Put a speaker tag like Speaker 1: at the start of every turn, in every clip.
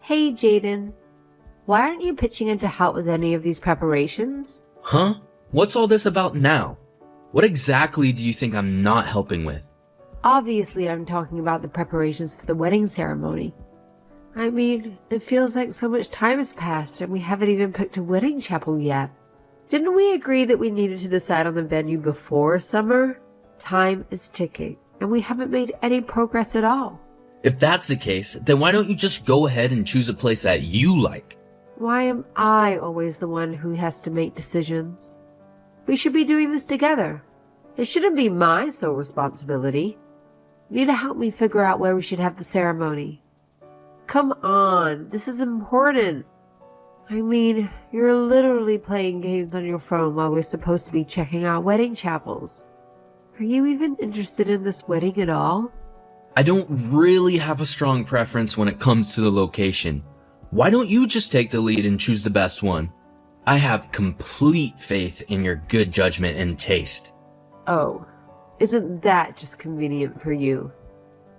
Speaker 1: Hey, Jaden. Why aren't you pitching in to help with any of these preparations?
Speaker 2: Huh? What's all this about now? What exactly do you think I'm not helping with?
Speaker 1: Obviously, I'm talking about the preparations for the wedding ceremony. I mean, it feels like so much time has passed and we haven't even picked a wedding chapel yet. Didn't we agree that we needed to decide on the venue before summer? Time is ticking, and we haven't made any progress at all.
Speaker 2: If that's the case, then why don't you just go ahead and choose a place that you like?
Speaker 1: Why am I always the one who has to make decisions? We should be doing this together. It shouldn't be my sole responsibility. You need to help me figure out where we should have the ceremony. Come on, this is important. I mean, you're literally playing games on your phone while we're supposed to be checking out wedding chapels. Are you even interested in this wedding at all?
Speaker 2: I don't really have a strong preference when it comes to the location. Why don't you just take the lead and choose the best one? I have complete faith in your good judgment and taste.
Speaker 1: Oh, isn't that just convenient for you?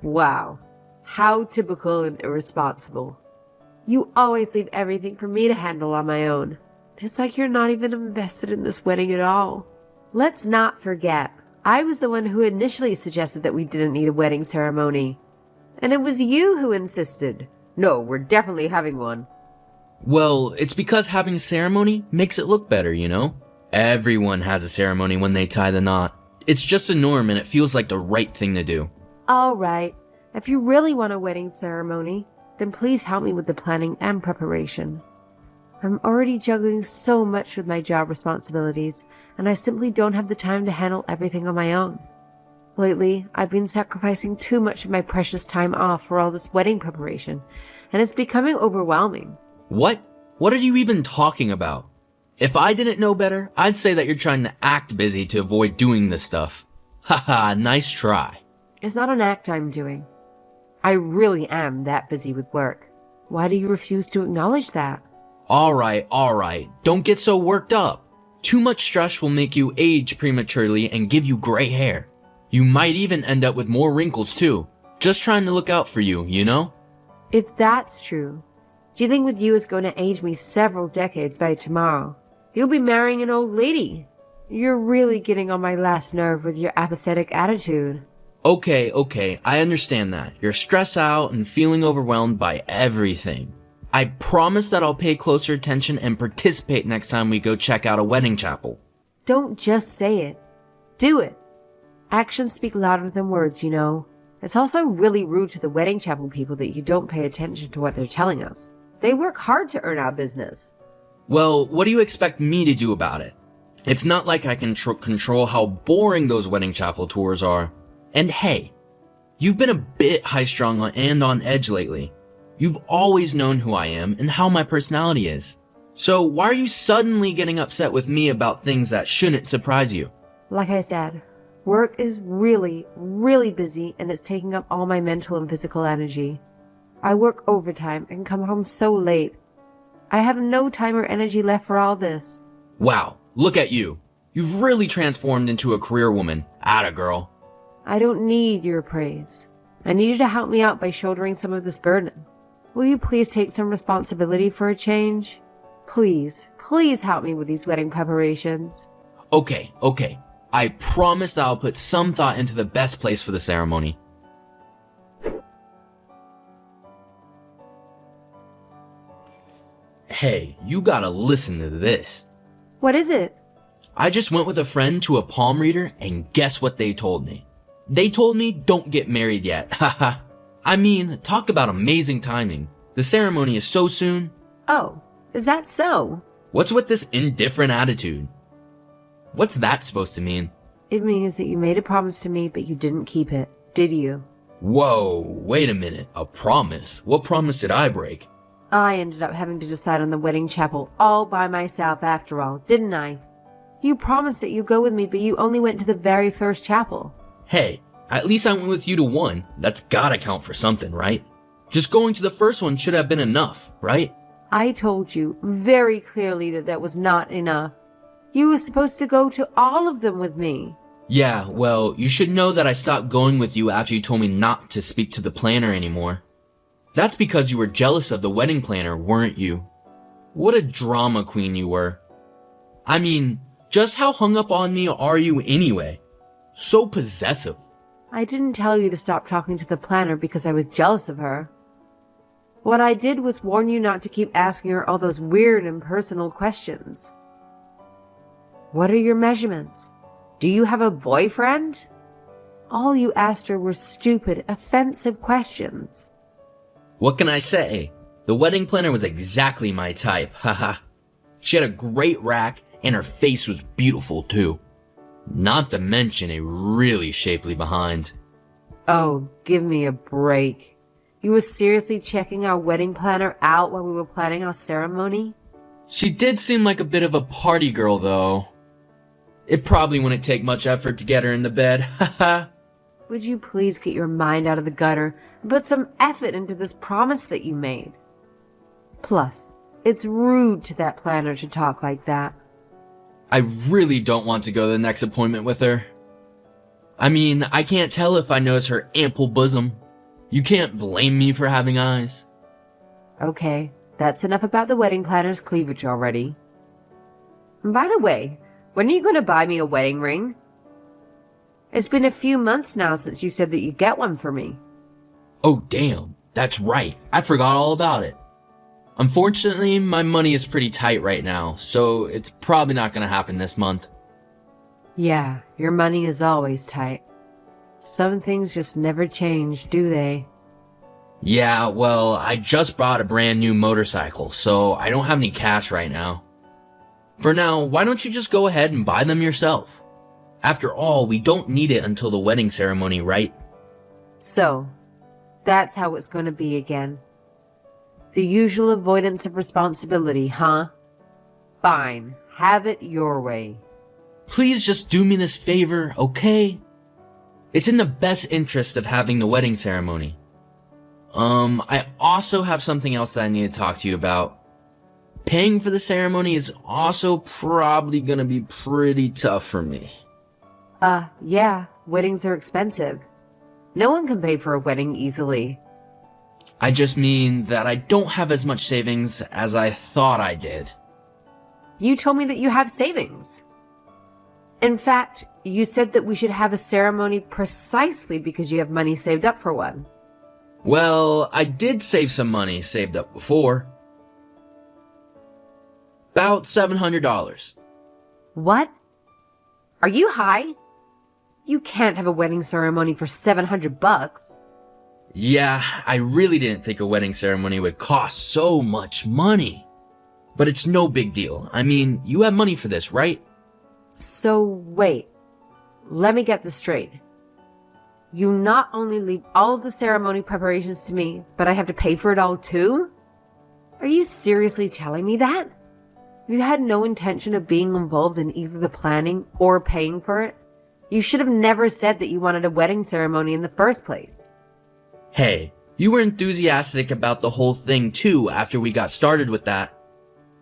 Speaker 1: Wow, how typical and irresponsible. You always leave everything for me to handle on my own. It's like you're not even invested in this wedding at all. Let's not forget, I was the one who initially suggested that we didn't need a wedding ceremony. And it was you who insisted. No, we're definitely having one.
Speaker 2: Well, it's because having a ceremony makes it look better, you know? Everyone has a ceremony when they tie the knot. It's just a norm and it feels like the right thing to do.
Speaker 1: All right, if you really want a wedding ceremony, then please help me with the planning and preparation. I'm already juggling so much with my job responsibilities, and I simply don't have the time to handle everything on my own. Lately, I've been sacrificing too much of my precious time off for all this wedding preparation, and it's becoming overwhelming.
Speaker 2: What? What are you even talking about? If I didn't know better, I'd say that you're trying to act busy to avoid doing this stuff. Haha, nice try.
Speaker 1: It's not an act I'm doing. I really am that busy with work. Why do you refuse to acknowledge that?
Speaker 2: Alright, don't get so worked up. Too much stress will make you age prematurely and give you gray hair. You might even end up with more wrinkles too. Just trying to look out for you, you know?
Speaker 1: If that's true, dealing with you is going to age me several decades by tomorrow. You'll be marrying an old lady. You're really getting on my last nerve with your apathetic attitude.
Speaker 2: Okay, I understand that. You're stressed out and feeling overwhelmed by everything. I promise that I'll pay closer attention and participate next time we go check out a wedding chapel.
Speaker 1: Don't just say it. Do it. Actions speak louder than words, you know. It's also really rude to the wedding chapel people that you don't pay attention to what they're telling us. They work hard to earn our business.
Speaker 2: Well, what do you expect me to do about it? It's not like I can control how boring those wedding chapel tours are. And hey, you've been a bit high-strung and on edge lately. You've always known who I am and how my personality is. So why are you suddenly getting upset with me about things that shouldn't surprise you?
Speaker 1: Like I said, work is really, really busy and it's taking up all my mental and physical energy. I work overtime and come home so late. I have no time or energy left for all this.
Speaker 2: Wow, look at you. You've really transformed into a career woman. Atta girl.
Speaker 1: I don't need your praise. I need you to help me out by shouldering some of this burden. Will you please take some responsibility for a change? Please help me with these wedding preparations.
Speaker 2: Okay. I promise that I'll put some thought into the best place for the ceremony. Hey, you gotta listen to this.
Speaker 1: What is it?
Speaker 2: I just went with a friend to a palm reader and guess what they told me? They told me don't get married yet, haha. I mean, talk about amazing timing. The ceremony is so soon.
Speaker 1: Oh, is that so?
Speaker 2: What's with this indifferent attitude? What's that supposed to mean?
Speaker 1: It means that you made a promise to me, but you didn't keep it, did you?
Speaker 2: Whoa, wait a minute, a promise? What promise did I break?
Speaker 1: I ended up having to decide on the wedding chapel all by myself after all, didn't I? You promised that you'd go with me, but you only went to the very first chapel.
Speaker 2: Hey, at least I went with you to one. That's gotta count for something, right? Just going to the first one should have been enough, right?
Speaker 1: I told you very clearly that that was not enough. You were supposed to go to all of them with me.
Speaker 2: Yeah, well, you should know that I stopped going with you after you told me not to speak to the planner anymore. That's because you were jealous of the wedding planner, weren't you? What a drama queen you were. I mean, just how hung up on me are you anyway? So possessive.
Speaker 1: I didn't tell you to stop talking to the planner because I was jealous of her. What I did was warn you not to keep asking her all those weird impersonal questions. What are your measurements? Do you have a boyfriend? All you asked her were stupid, offensive questions.
Speaker 2: What can I say? The wedding planner was exactly my type, haha. She had a great rack and her face was beautiful too. Not to mention a really shapely behind.
Speaker 1: Oh, give me a break. You were seriously checking our wedding planner out while we were planning our ceremony?
Speaker 2: She did seem like a bit of a party girl though. It probably wouldn't take much effort to get her in the bed, haha.
Speaker 1: Would you please get your mind out of the gutter and put some effort into this promise that you made? Plus, it's rude to that planner to talk like that.
Speaker 2: I really don't want to go to the next appointment with her. I mean, I can't tell if I notice her ample bosom. You can't blame me for having eyes.
Speaker 1: Okay, that's enough about the wedding planner's cleavage already. And by the way, when are you going to buy me a wedding ring? It's been a few months now since you said that you'd get one for me.
Speaker 2: Oh damn, that's right. I forgot all about it. Unfortunately, my money is pretty tight right now, so it's probably not gonna happen this month.
Speaker 1: Yeah, your money is always tight. Some things just never change, do they?
Speaker 2: Yeah, well, I just bought a brand new motorcycle, so I don't have any cash right now. For now, why don't you just go ahead and buy them yourself? After all, we don't need it until the wedding ceremony, right?
Speaker 1: So, that's how it's going to be again. The usual avoidance of responsibility, huh? Fine, have it your way.
Speaker 2: Please just do me this favor, okay? It's in the best interest of having the wedding ceremony. I also have something else that I need to talk to you about. Paying for the ceremony is also probably gonna be pretty tough for me.
Speaker 1: Yeah, weddings are expensive. No one can pay for a wedding easily.
Speaker 2: I just mean that I don't have as much savings as I thought I did.
Speaker 1: You told me that you have savings. In fact, you said that we should have a ceremony precisely because you have money saved up for one.
Speaker 2: Well, I did save some money saved up before. About $700.
Speaker 1: What? Are you high? You can't have a wedding ceremony for $700.
Speaker 2: Yeah, I really didn't think a wedding ceremony would cost so much money. But it's no big deal. I mean, you have money for this, right?
Speaker 1: So wait, let me get this straight. You not only leave all the ceremony preparations to me, but I have to pay for it all too? Are you seriously telling me that? You had no intention of being involved in either the planning or paying for it? You should have never said that you wanted a wedding ceremony in the first place.
Speaker 2: Hey, you were enthusiastic about the whole thing too after we got started with that.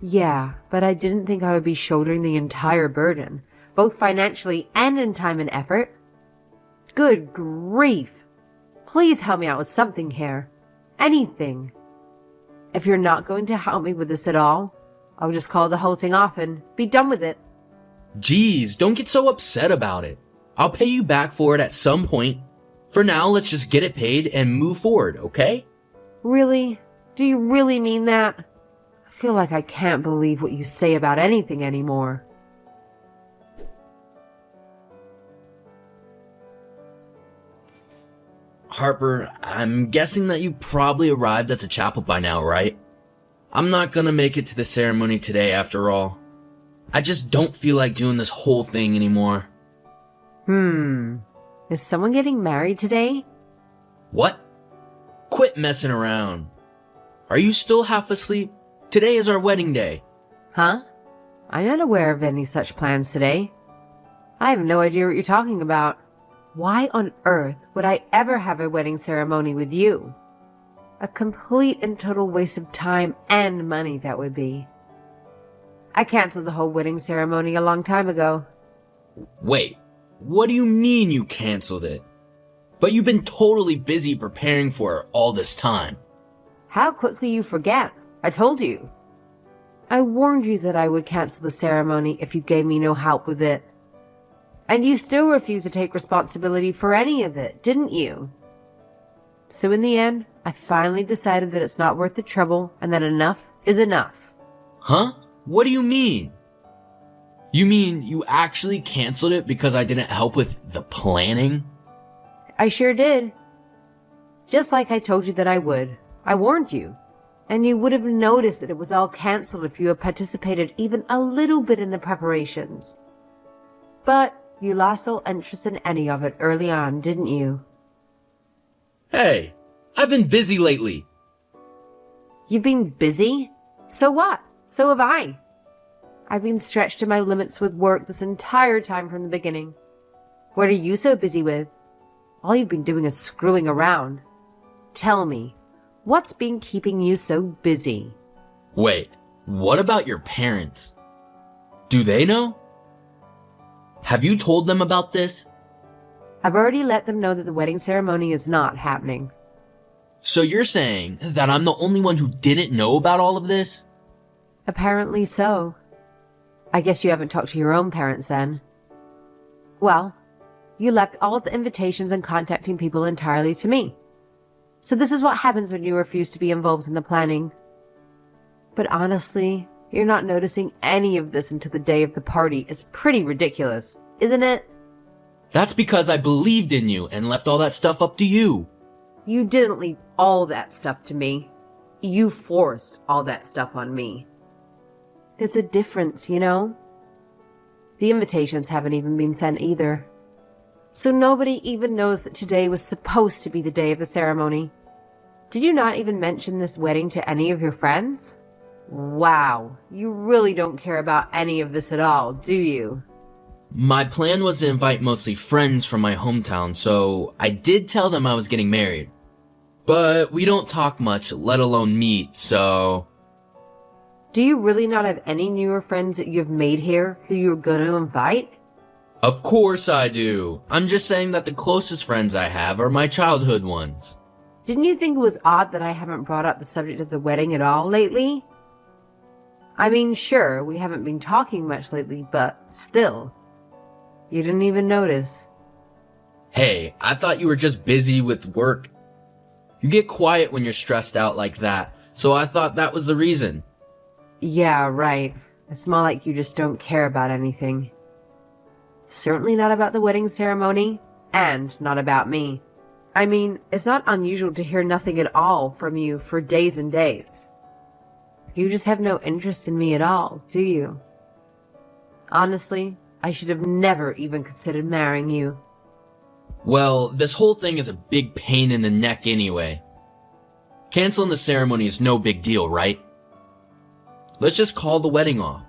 Speaker 1: Yeah, but I didn't think I would be shouldering the entire burden, both financially and in time and effort. Good grief. Please help me out with something here. Anything. If you're not going to help me with this at all, I'll just call the whole thing off and be done with it.
Speaker 2: Geez, don't get so upset about it. I'll pay you back for it at some point. For now, let's just get it paid and move forward, okay?
Speaker 1: Really? Do you really mean that? I feel like I can't believe what you say about anything anymore.
Speaker 2: Harper, I'm guessing that you probably arrived at the chapel by now, right? I'm not gonna make it to the ceremony today after all. I just don't feel like doing this whole thing anymore.
Speaker 1: Is someone getting married today?
Speaker 2: What? Quit messing around. Are you still half asleep? Today is our wedding day.
Speaker 1: Huh? I'm unaware of any such plans today. I have no idea what you're talking about. Why on earth would I ever have a wedding ceremony with you? A complete and total waste of time and money that would be. I canceled the whole wedding ceremony a long time ago.
Speaker 2: Wait, what do you mean you canceled it? But you've been totally busy preparing for it all this time.
Speaker 1: How quickly you forget. I told you. I warned you that I would cancel the ceremony if you gave me no help with it. And you still refuse to take responsibility for any of it, didn't you? So in the end, I finally decided that it's not worth the trouble and that enough is enough.
Speaker 2: Huh? What do you mean? You mean you actually canceled it because I didn't help with the planning?
Speaker 1: I sure did. Just like I told you that I would. I warned you. And you would have noticed that it was all canceled if you had participated even a little bit in the preparations. But you lost all interest in any of it early on, didn't you?
Speaker 2: Hey, I've been busy lately.
Speaker 1: You've been busy? So what? So have I. I've been stretched to my limits with work this entire time from the beginning. What are you so busy with? All you've been doing is screwing around. Tell me, what's been keeping you so busy?
Speaker 2: Wait, what about your parents? Do they know? Have you told them about this?
Speaker 1: I've already let them know that the wedding ceremony is not happening.
Speaker 2: So you're saying that I'm the only one who didn't know about all of this?
Speaker 1: Apparently so. I guess you haven't talked to your own parents then. Well, you left all of the invitations and contacting people entirely to me. So this is what happens when you refuse to be involved in the planning. But honestly, you're not noticing any of this until the day of the party. It's pretty ridiculous, isn't it?
Speaker 2: That's because I believed in you and left all that stuff up to you.
Speaker 1: You didn't leave all that stuff to me. You forced all that stuff on me. There's a difference, you know? The invitations haven't even been sent either. So nobody even knows that today was supposed to be the day of the ceremony. Did you not even mention this wedding to any of your friends? Wow, you really don't care about any of this at all, do you?
Speaker 2: My plan was to invite mostly friends from my hometown, so I did tell them I was getting married. But we don't talk much, let alone meet, so...
Speaker 1: Do you really not have any newer friends that you've made here who you're gonna invite?
Speaker 2: Of course I do. I'm just saying that the closest friends I have are my childhood ones.
Speaker 1: Didn't you think it was odd that I haven't brought up the subject of the wedding at all lately? I mean, sure, we haven't been talking much lately, but still. You didn't even notice.
Speaker 2: Hey, I thought you were just busy with work. You get quiet when you're stressed out like that, so I thought that was the reason.
Speaker 1: Yeah, right. It's more like you just don't care about anything. Certainly not about the wedding ceremony, and not about me. I mean, it's not unusual to hear nothing at all from you for days and days. You just have no interest in me at all, do you? Honestly, I should have never even considered marrying you.
Speaker 2: Well, this whole thing is a big pain in the neck anyway. Canceling the ceremony is no big deal, right? Let's just call the wedding off.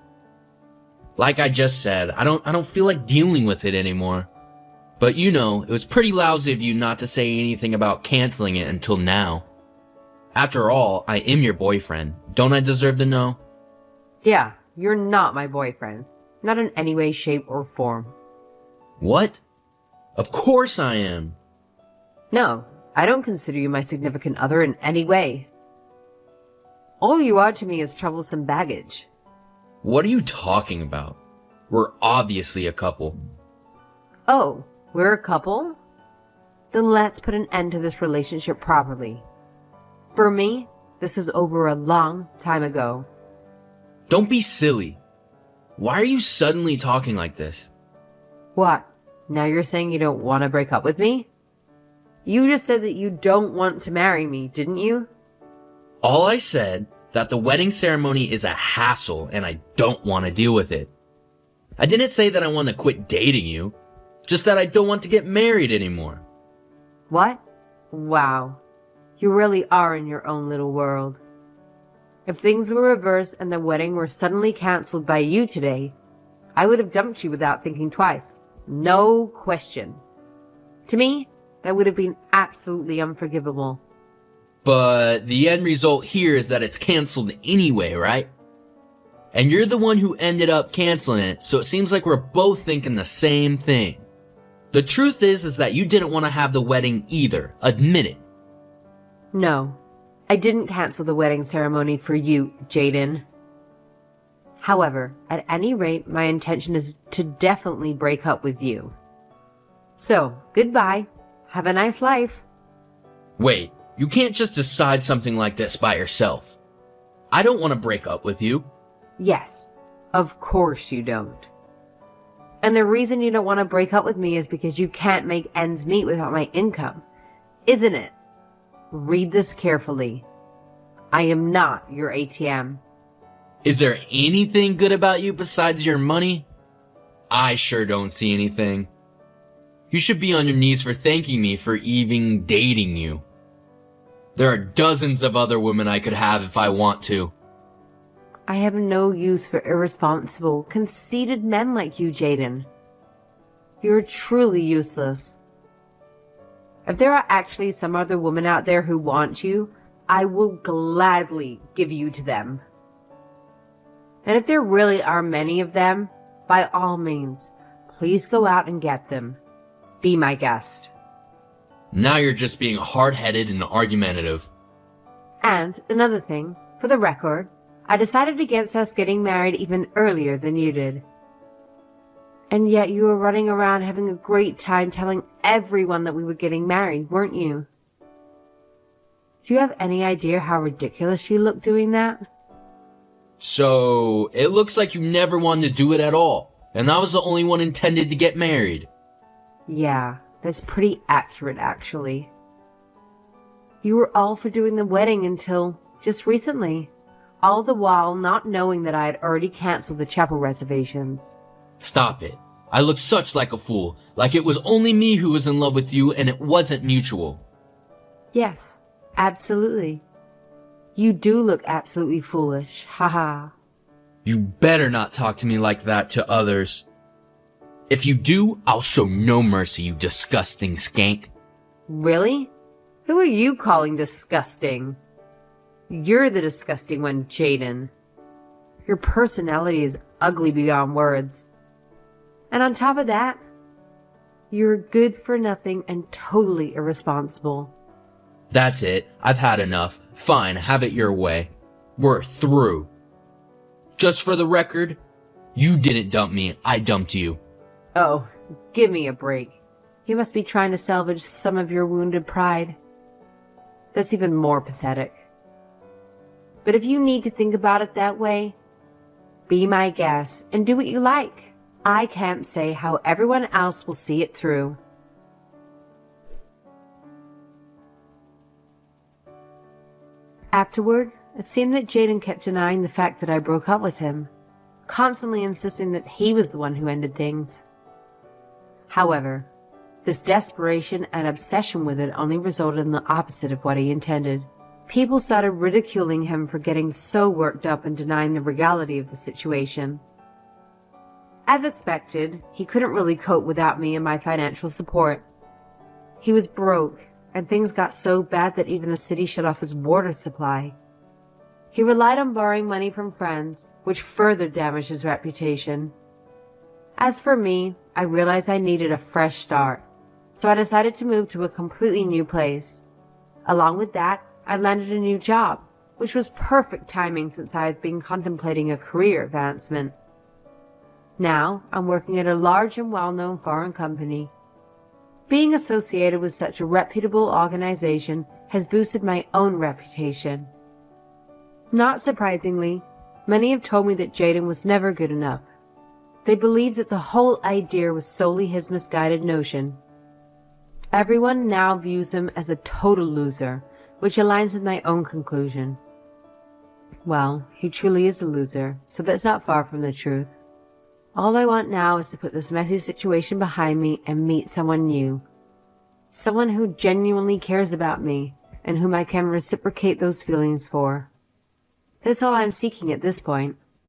Speaker 2: Like I just said, I don't feel like dealing with it anymore. But you know, it was pretty lousy of you not to say anything about canceling it until now. After all, I am your boyfriend. Don't I deserve to know?
Speaker 1: Yeah, you're not my boyfriend. Not in any way, shape, or form.
Speaker 2: What? Of course I am.
Speaker 1: No, I don't consider you my significant other in any way. All you are to me is troublesome baggage.
Speaker 2: What are you talking about? We're obviously a couple.
Speaker 1: Oh, we're a couple? Then let's put an end to this relationship properly. For me, this was over a long time ago.
Speaker 2: Don't be silly. Why are you suddenly talking like this?
Speaker 1: What? Now you're saying you don't want to break up with me? You just said that you don't want to marry me, didn't you?
Speaker 2: All I said that the wedding ceremony is a hassle and I don't want to deal with it. I didn't say that I want to quit dating you, just that I don't want to get married anymore.
Speaker 1: What? Wow. You really are in your own little world. If things were reversed and the wedding were suddenly canceled by you today, I would have dumped you without thinking twice. No question. To me, that would have been absolutely unforgivable.
Speaker 2: But the end result here is that it's canceled anyway, right? And you're the one who ended up canceling it, so it seems like we're both thinking the same thing. The truth is that you didn't want to have the wedding either. Admit it.
Speaker 1: No. I didn't cancel the wedding ceremony for you, Jaden. However, at any rate, my intention is to definitely break up with you. So, goodbye. Have a nice life.
Speaker 2: Wait, you can't just decide something like this by yourself. I don't want to break up with you.
Speaker 1: Yes, of course you don't. And the reason you don't want to break up with me is because you can't make ends meet without my income, isn't it? Read this carefully. I am not your ATM.
Speaker 2: Is there anything good about you besides your money? I sure don't see anything. You should be on your knees for thanking me for even dating you. There are dozens of other women I could have if I want to.
Speaker 1: I have no use for irresponsible, conceited men like you, Jaden. You're truly useless. If there are actually some other women out there who want you, I will gladly give you to them. And if there really are many of them, by all means, please go out and get them. Be my guest.
Speaker 2: Now you're just being hard-headed and argumentative.
Speaker 1: And another thing, for the record, I decided against us getting married even earlier than you did. And yet you were running around having a great time telling everyone that we were getting married, weren't you? Do you have any idea how ridiculous you look doing that?
Speaker 2: So, it looks like you never wanted to do it at all, and I was the only one intended to get married.
Speaker 1: Yeah, that's pretty accurate, actually. You were all for doing the wedding until just recently, all the while not knowing that I had already canceled the chapel reservations.
Speaker 2: Stop it. I look such like a fool, like it was only me who was in love with you and it wasn't mutual.
Speaker 1: Yes, absolutely. You do look absolutely foolish, haha.
Speaker 2: You better not talk to me like that to others. If you do, I'll show no mercy, you disgusting skank.
Speaker 1: Really? Who are you calling disgusting? You're the disgusting one, Jaden. Your personality is ugly beyond words. And on top of that, you're good for nothing and totally irresponsible.
Speaker 2: That's it. I've had enough. Fine, have it your way. We're through. Just for the record, you didn't dump me, I dumped you.
Speaker 1: Oh, give me a break. You must be trying to salvage some of your wounded pride. That's even more pathetic. But if you need to think about it that way, be my guest and do what you like. I can't say how everyone else will see it through. Afterward, it seemed that Jaden kept denying the fact that I broke up with him, constantly insisting that he was the one who ended things. However, this desperation and obsession with it only resulted in the opposite of what he intended. People started ridiculing him for getting so worked up and denying the reality of the situation. As expected, he couldn't really cope without me and my financial support. He was broke, and things got so bad that even the city shut off his water supply. He relied on borrowing money from friends, which further damaged his reputation. As for me, I realized I needed a fresh start, so I decided to move to a completely new place. Along with that, I landed a new job, which was perfect timing since I had been contemplating a career advancement. Now, I'm working at a large and well-known foreign company. Being associated with such a reputable organization has boosted my own reputation. Not surprisingly, many have told me that Jaden was never good enough. They believed that the whole idea was solely his misguided notion. Everyone now views him as a total loser, which aligns with my own conclusion. Well, he truly is a loser, so that's not far from the truth. All I want now is to put this messy situation behind me and meet someone new. Someone who genuinely cares about me and whom I can reciprocate those feelings for. That's all I'm seeking at this point.